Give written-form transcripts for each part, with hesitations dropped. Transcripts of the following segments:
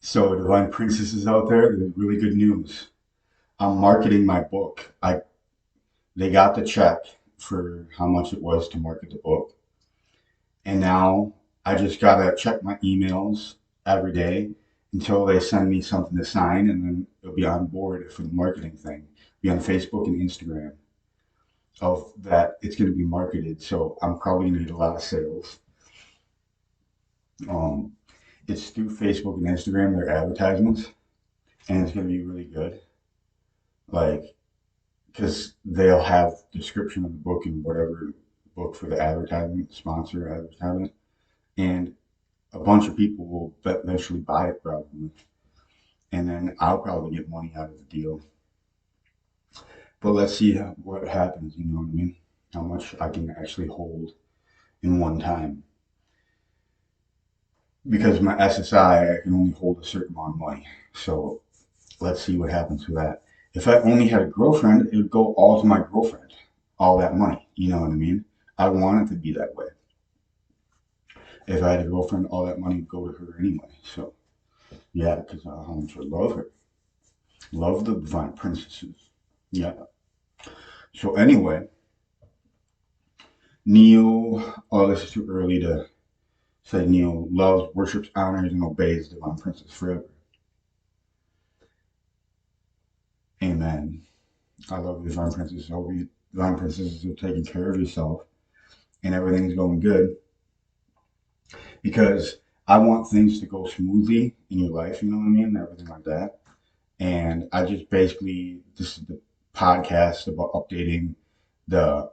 So, Divine Princesses out there, there's really good news. I'm marketing my book. They got the check for how much it was to market the book, and now I just gotta check my emails every day until they send me something to sign, and then it'll be on board for the marketing thing. Be on Facebook and Instagram of that. It's gonna be marketed, so I'm probably gonna get a lot of sales. Um, it's through Facebook and Instagram, their advertisements, and it's gonna be really good. Like because they'll have description of the book and whatever book for the advertisement, sponsor advertisement, and a bunch of people will eventually buy it probably, and then I'll probably get money out of the deal. But let's see what happens. You know what I mean? How much I can actually hold in one time because my SSI I can only hold a certain amount of money. So let's see what happens with that. If I only had a girlfriend, it would go all to my girlfriend, all that money. You know what I mean? I want it to be that way. If I had a girlfriend, all that money would go to her anyway. So yeah, because how much I love her, love the divine princesses. Yeah. So anyway, Neil. Oh, this is too early to say. Neil loves, worships, honors, and obeys divine princess forever. Amen. I love you, divine princess. I hope you, divine princesses, are taking care of yourself and everything's going good because I want things to go smoothly in your life. You know what I mean? Everything like that. And I just basically, this is the podcast about updating the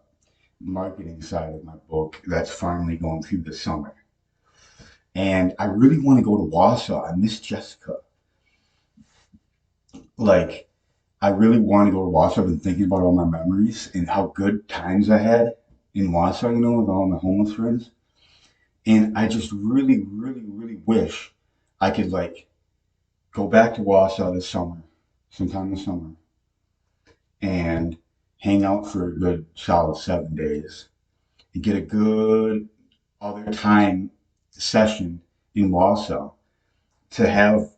marketing side of my book that's finally going through the summer. And I really want to go to Wausau. I miss Jessica. Like, I really want to go to Wausau. I've been thinking about all my memories and how good times I had in Wausau, with all my homeless friends. And I just really, really, really wish I could, like, go back to Wausau this summer, sometime this summer, and hang out for a good solid 7 days and get a good other time session in Wausau to have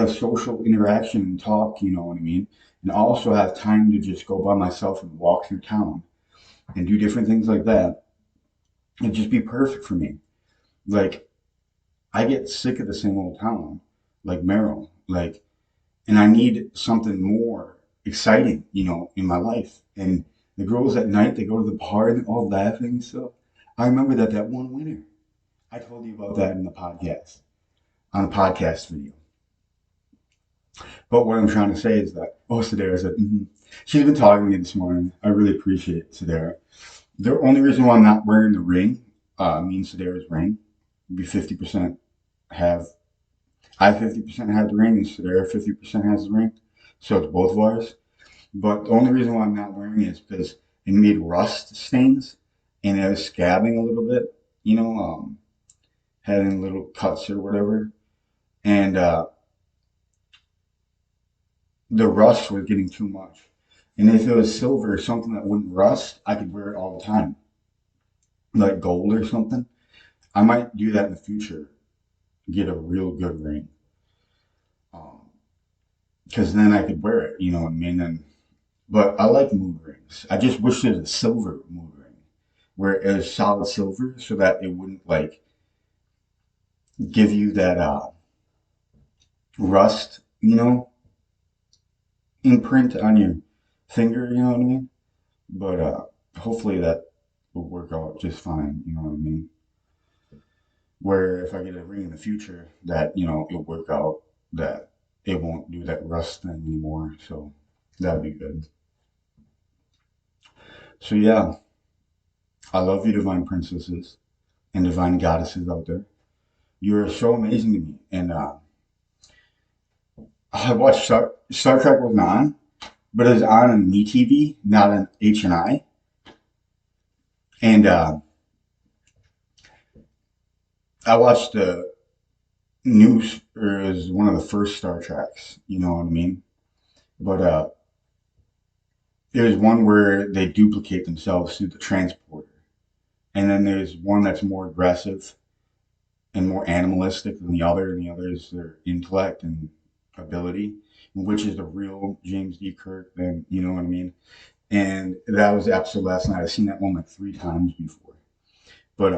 social interaction and talk, you know what I mean? And also have time to just go by myself and walk through town and do different things like that. It'd just be perfect for me. Like I get sick of the same old town, like Merrill, and I need something more exciting, in my life. And the girls at night, they go to the bar and they're all laughing. So I remember that one winter. I told you about that in the podcast, on a podcast video. But what I'm trying to say is that, oh, Sadara said, she's been talking to me this morning. I really appreciate Sadara. The only reason why I'm not wearing the ring, me and Sadara's ring, would be 50% have, I 50% have the ring and Sadara 50% has the ring. So it's both of ours. But the only reason why I'm not wearing it is because it made rust stains and it was scabbing a little bit, having little cuts or whatever. And the rust was getting too much. And if it was silver or something that wouldn't rust, I could wear it all the time, like gold or something. I might do that in the future, get a real good ring, um, because then I could wear it. You know what I mean? But I like mood rings. I just wish there was a silver mood ring where it was solid silver, so that it wouldn't like give you that rust, imprint on your finger. You know what I mean? But hopefully that will work out just fine. You know what I mean? Where if I get a ring in the future, that it'll work out, that it won't do that rust thing anymore. So that'd be good. So yeah, I love you, divine princesses and divine goddesses out there. You're so amazing to me. And I watched Star Trek wasn't on, but it was on MeTV, not on HNI. And I watched the news, or it was one of the first Star Treks. You know what I mean? But there's one where they duplicate themselves through the transporter, and then there's one that's more aggressive, and more animalistic than the other, and the other is their intellect and ability, which is the real James D. Kirk. Then you know what I mean. And that was the episode last night. I've seen that one like 3 times before. But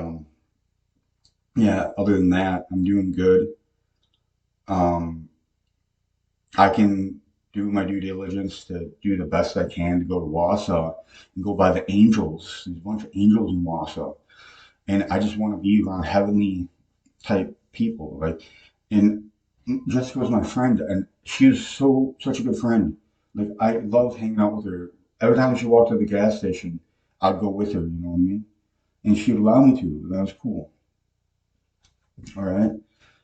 yeah. Other than that, I'm doing good. Um, I can do my due diligence to do the best I can to go to Wausau and go by the angels. There's a bunch of angels in Wausau, and I just want to be around heavenly type people. Like, and Jessica was my friend, and she was such a good friend. Like, I love hanging out with her. Every time she walked to the gas station, I'd go with her. You know what I mean? And she'd allow me to. That was cool. All right.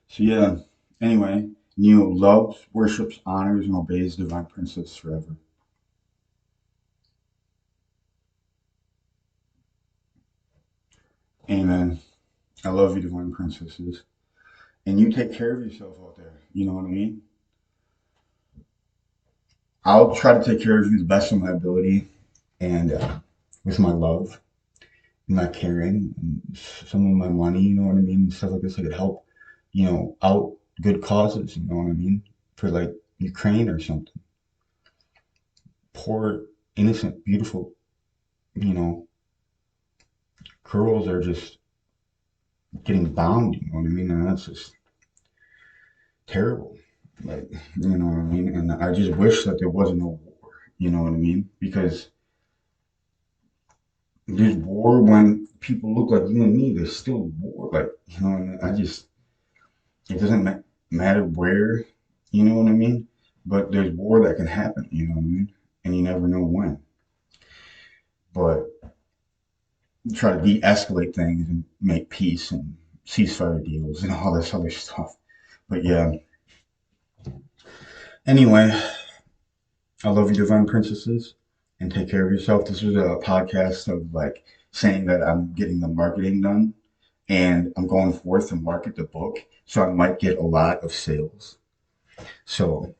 So yeah. Anyway, Neo loves, worships, honors, and obeys Divine Princess forever. Amen. I love you, Divine Princesses. And you take care of yourself out there. You know what I mean? I'll try to take care of you the best of my ability and with my love and my caring and some of my money, you know what I mean? Stuff like this. I could help, out good causes, you know what I mean? For like Ukraine or something. Poor, innocent, beautiful, you know, girls are just getting bombed, you know what I mean? And that's just terrible. Like, you know what I mean? And I just wish that there wasn't no war, you know what I mean? Because there's war when people look like you and me, there's still war. Like, you know, and it doesn't matter where, you know what I mean? But there's war that can happen, you know what I mean? And you never know when. But try to de escalate things and make peace and ceasefire deals and all this other stuff. But yeah, anyway, I love you, Divine Princesses, and take care of yourself. This was a podcast of like saying that I'm getting the marketing done and I'm going forth to market the book. So I might get a lot of sales. So,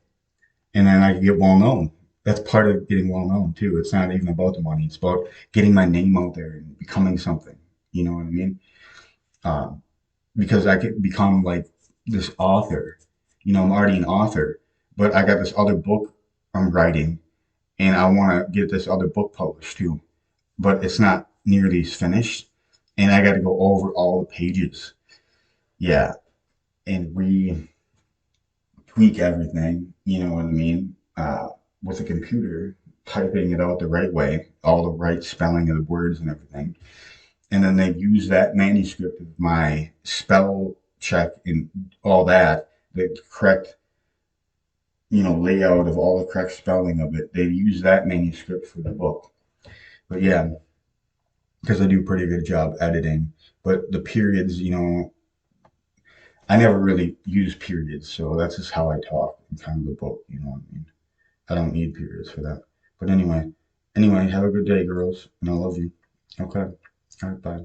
and then I can get well known. That's part of getting well known too. It's not even about the money. It's about getting my name out there and becoming something. You know what I mean? Um, because I could become like this author. You know, I'm already an author, but I got this other book I'm writing and I want to get this other book published too, but it's not nearly as finished, and I got to go over all the pages, yeah, and tweak everything. You know what I mean? With a computer, typing it out the right way, all the right spelling of the words and everything, and then they use that manuscript of my spell check and all that, the correct layout of all the correct spelling of it. They use that manuscript for the book. But yeah, because I do a pretty good job editing. But the periods, I never really use periods, so that's just how I talk in kind of the book, you know what I mean? I don't need periods for that. But anyway, have a good day, girls, and I love you. Okay. All right, bye.